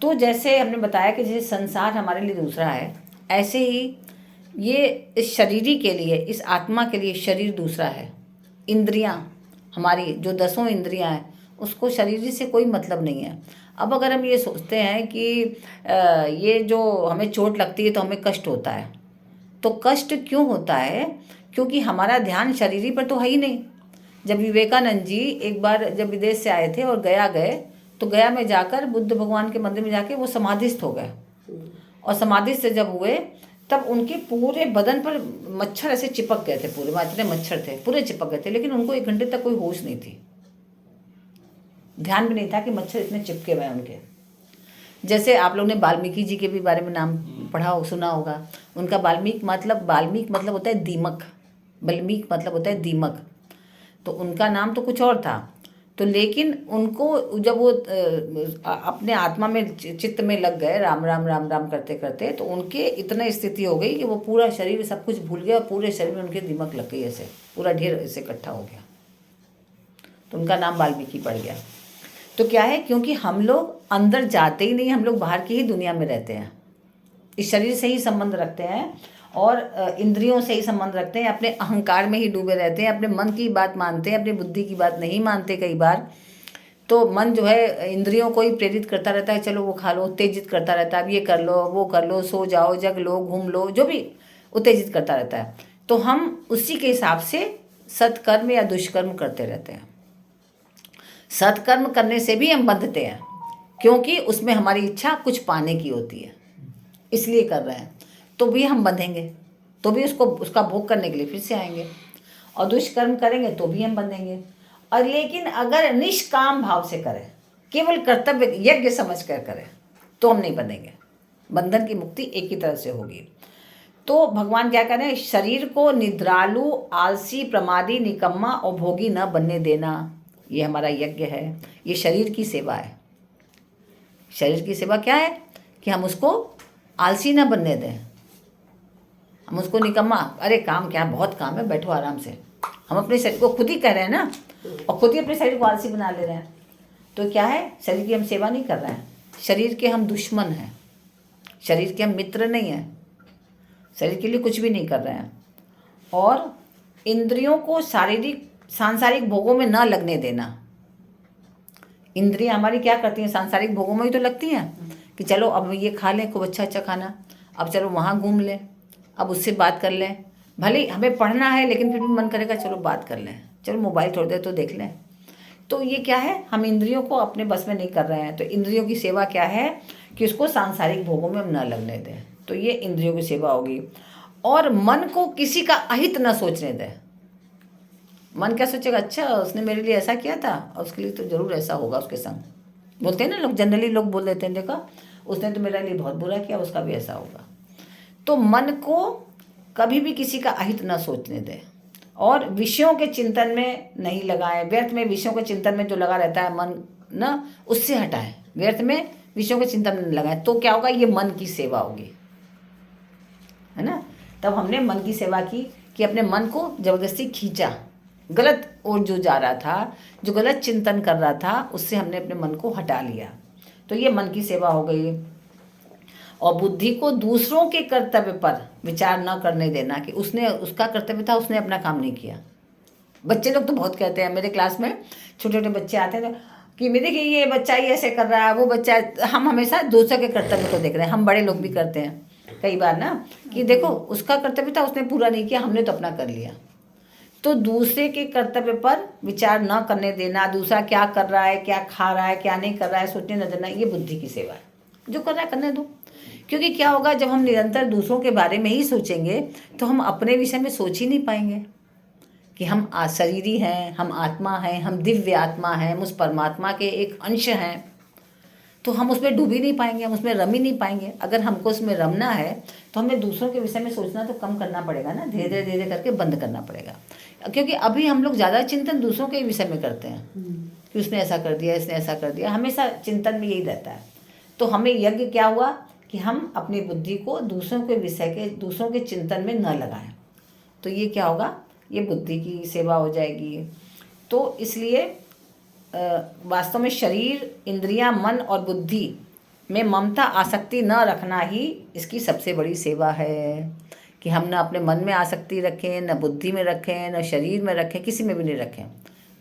तो जैसे हमने बताया कि जैसे संसार हमारे लिए दूसरा है, ऐसे ही ये इस शरीरी के लिए, इस आत्मा के लिए शरीर दूसरा है। इंद्रियां, हमारी जो 10 इंद्रियां हैं, उसको शरीर से कोई मतलब नहीं है। अब अगर हम ये सोचते हैं कि ये जो हमें चोट लगती है तो हमें कष्ट होता है, तो कष्ट क्यों होता है? क्योंकि हमारा ध्यान शरीरी पर तो है ही नहीं। जब विवेकानंद जी एक बार जब विदेश से आए थे और गया गए, तो गया में जाकर बुद्ध भगवान के मंदिर में जाके वो समाधिस्थ हो गए। और समाधिस्थ जब हुए तब उनके पूरे बदन पर मच्छर ऐसे चिपक गए थे, पूरे वहाँ इतने मच्छर थे, पूरे चिपक गए थे, लेकिन उनको 1 घंटे तक कोई होश नहीं थी, ध्यान भी नहीं था कि मच्छर इतने चिपके हुए हैं उनके। जैसे आप लोग ने वाल्मीकि जी के भी बारे में नाम पढ़ा सुना होगा। उनका वाल्मीकि मतलब होता है दीमक, वाल्मीकि मतलब होता है दीमक। तो उनका नाम तो कुछ और था, तो लेकिन उनको जब वो अपने आत्मा में चित्त में लग गए, राम राम राम राम करते करते, तो उनके इतना स्थिति हो गई कि वो पूरा शरीर सब कुछ भूल गया और पूरे शरीर में उनके दीमक लग गई, ऐसे पूरा ढेर ऐसे इकट्ठा हो गया, तो उनका नाम वाल्मीकि पड़ गया। तो क्या है, क्योंकि हम लोग अंदर जाते ही नहीं, हम लोग बाहर की ही दुनिया में रहते हैं, इस शरीर से ही संबंध रखते हैं और इंद्रियों से ही संबंध रखते हैं, अपने अहंकार में ही डूबे रहते हैं, अपने मन की बात मानते हैं, अपनी बुद्धि की बात नहीं मानते। कई बार तो मन जो है इंद्रियों को ही प्रेरित करता रहता है, चलो वो खा लो, उत्तेजित करता रहता है, अब ये कर लो, वो कर लो, सो जाओ, जग लो, घूम लो, जो भी उत्तेजित करता रहता है। तो हम उसी के हिसाब से सत्कर्म या दुष्कर्म करते रहते हैं। सत्कर्म करने से भी हम बंधते हैं, क्योंकि उसमें हमारी इच्छा कुछ पाने की होती है, इसलिए कर रहे हैं, तो भी हम बंधेंगे, तो भी उसका भोग करने के लिए फिर से आएंगे। और दुष्कर्म करेंगे तो भी हम बंधेंगे। और लेकिन अगर निष्काम भाव से करें, केवल कर्तव्य यज्ञ समझ कर करें, तो हम नहीं बंधेंगे। बंधन की मुक्ति एक ही तरह से होगी। तो भगवान क्या कह रहे हैं, शरीर को निद्रालु, आलसी, प्रमादी, निकम्मा और भोगी न बनने देना, ये हमारा यज्ञ है, ये शरीर की सेवा है। शरीर की सेवा क्या है कि हम उसको आलसी ना बनने दें, हम उसको निकम्मा, अरे काम क्या, बहुत काम है, बैठो आराम से, हम अपने शरीर को खुद ही कह रहे हैं ना, और खुद ही अपने शरीर को आलसी बना ले रहे हैं। तो क्या है, शरीर की हम सेवा नहीं कर रहे हैं, शरीर के हम दुश्मन हैं, शरीर के हम मित्र नहीं हैं, शरीर के लिए कुछ भी नहीं कर रहे हैं। और इंद्रियों को शारीरिक सांसारिक भोगों में न लगने देना। इंद्रियां हमारी क्या करती हैं, सांसारिक भोगों में ही तो लगती हैं कि चलो अब ये खा लें, खूब अच्छा अच्छा खाना, अब चलो वहाँ घूम लें, अब उससे बात कर लें, भले हमें पढ़ना है लेकिन फिर भी मन करेगा चलो बात कर लें, चलो मोबाइल थोड़ी देर तो देख लें। तो ये क्या है, हम इंद्रियों को अपने बस में नहीं कर रहे हैं। तो इंद्रियों की सेवा क्या है कि उसको सांसारिक भोगों में हम न लगने दें, तो ये इंद्रियों की सेवा होगी। और मन को किसी का अहित न सोचने दें। मन क्या सोचेगा, अच्छा उसने मेरे लिए ऐसा किया था और उसके लिए तो ज़रूर ऐसा होगा उसके संग, बोलते हैं ना लोग, जनरली लोग बोल देते हैं, देखा उसने तो मेरे लिए बहुत बुरा किया, उसका भी ऐसा होगा। तो मन को कभी भी किसी का अहित न सोचने दें और विषयों के चिंतन में नहीं लगाएं। व्यर्थ में विषयों के चिंतन में जो लगा रहता है मन न, उससे हटाएं, व्यर्थ में विषयों के चिंतन में लगाएं। तो क्या होगा, ये मन की सेवा होगी, है ना। तब हमने मन की सेवा की कि अपने मन को जबरदस्ती खींचा, गलत ओर जो जा रहा था, जो गलत चिंतन कर रहा था, उससे हमने अपने मन को हटा लिया, तो ये मन की सेवा हो गई। और बुद्धि को दूसरों के कर्तव्य पर विचार न करने देना कि उसने, उसका कर्तव्य था, उसने अपना काम नहीं किया। बच्चे लोग तो बहुत कहते हैं, मेरे क्लास में छोटे छोटे बच्चे आते हैं कि मेरे देखिए ये बच्चा ये ऐसे कर रहा है, वो बच्चा, हम हमेशा दूसरे के कर्तव्य को देख रहे हैं। हम बड़े लोग भी करते हैं कई बार ना, कि देखो उसका कर्तव्य था, उसने पूरा नहीं किया, हमने तो अपना कर लिया। तो दूसरे के कर्तव्य पर विचार न करने देना, दूसरा क्या कर रहा है, क्या खा रहा है, क्या नहीं कर रहा है, सोचने न देना, ये बुद्धि की सेवा है। जो कर रहा है करने दो। क्योंकि क्या होगा, जब हम निरंतर दूसरों के बारे में ही सोचेंगे तो हम अपने विषय में सोच ही नहीं पाएंगे कि हम शरीरी हैं, हम आत्मा हैं, हम दिव्य आत्मा हैं, हम उस परमात्मा के एक अंश हैं। तो हम उसमें डूब ही नहीं पाएंगे, हम उसमें रम ही नहीं पाएंगे। अगर हमको उसमें रमना है तो हमें दूसरों के विषय में सोचना तो कम करना पड़ेगा ना, धीरे धीरे धीरे करके बंद करना पड़ेगा। क्योंकि अभी हम लोग ज़्यादा चिंतन दूसरों के विषय में करते हैं कि उसने ऐसा कर दिया, इसने ऐसा कर दिया, हमेशा चिंतन में यही रहता है। तो हमें यज्ञ क्या हुआ कि हम अपनी बुद्धि को दूसरों के विषय के, दूसरों के चिंतन में न लगाएं। तो ये क्या होगा, ये बुद्धि की सेवा हो जाएगी। तो इसलिए वास्तव में शरीर, इंद्रियां, मन और बुद्धि में ममता आसक्ति न रखना ही इसकी सबसे बड़ी सेवा है। कि हम न अपने मन में आसक्ति रखें, न बुद्धि में रखें, न शरीर में रखें, किसी में भी नहीं रखें,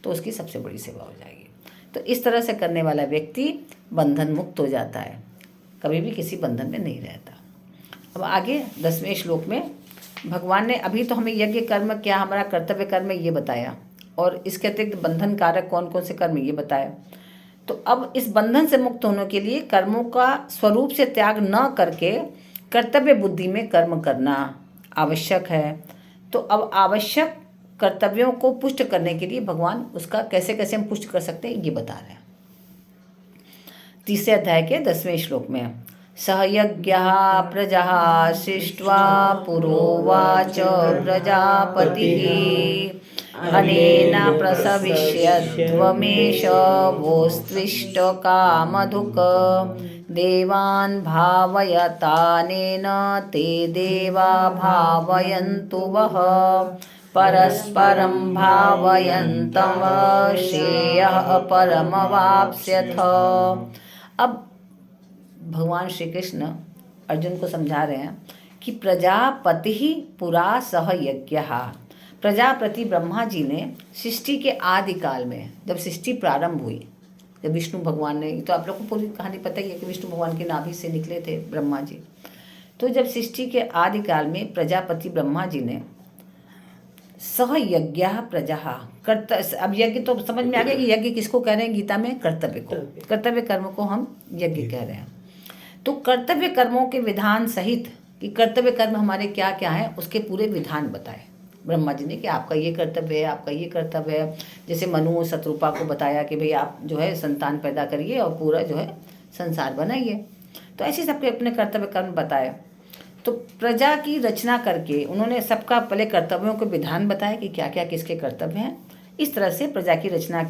तो उसकी सबसे बड़ी सेवा हो जाएगी। तो इस तरह से करने वाला व्यक्ति बंधन मुक्त हो जाता है, कभी भी किसी बंधन में नहीं रहता। अब आगे 10वें श्लोक में भगवान ने अभी तो हमें यज्ञ कर्म क्या हमारा कर्तव्य कर्म ये बताया, और इसके अतिरिक्त बंधन कारक कौन कौन से कर्म ये बताया। तो अब इस बंधन से मुक्त होने के लिए कर्मों का स्वरूप से त्याग न करके कर्तव्य बुद्धि में कर्म करना आवश्यक है। तो अब आवश्यक कर्तव्यों को पुष्ट करने के लिए भगवान उसका कैसे कैसे हम पुष्ट कर सकते हैं ये बता रहे हैं। 3 अध्याय के 10वें श्लोक में सहयज्ञः प्रजा सृष्ट्वा पुरोवाच प्रजापतिः अनेन प्रसविष्यध्वमेष भोस्त्विष्ट कामधुक् देवान् भावयतानेन ते देवा भावयन्तु वः परस्परं भावयन्तः श्रेयः परमवाप्स्यथ। अब भगवान श्री कृष्ण अर्जुन को समझा रहे हैं कि प्रजापति ही पुरा सह यज्ञ। प्रजापति ब्रह्मा जी ने सृष्टि के आदिकाल में, जब सृष्टि प्रारंभ हुई, जब विष्णु भगवान ने, तो आप लोग को पूरी कहानी पता ही है कि विष्णु भगवान की नाभि से निकले थे ब्रह्मा जी। तो जब सृष्टि के आदिकाल में प्रजापति ब्रह्मा जी ने सह यज्ञ प्रजा अब यज्ञ तो समझ में आ गया कि यज्ञ किसको कह रहे हैं गीता में? कर्तव्य को, कर्तव्य कर्म को हम यज्ञ कह रहे हैं। तो कर्तव्य कर्मों के विधान सहित कि कर्तव्य कर्म हमारे क्या क्या हैं उसके पूरे विधान बताए ब्रह्मा जी ने कि आपका ये कर्तव्य है, आपका ये कर्तव्य है। जैसे मनु और शत्रुपा को बताया कि भाई आप जो है संतान पैदा करिए और पूरा जो है संसार बनाइए। तो ऐसे सबके अपने कर्तव्य कर्म बताए। तो प्रजा की रचना करके उन्होंने सबका पहले कर्तव्यों के विधान बताए कि क्या क्या किसके कर्तव्य हैं। इस तरह से प्रजा की रचना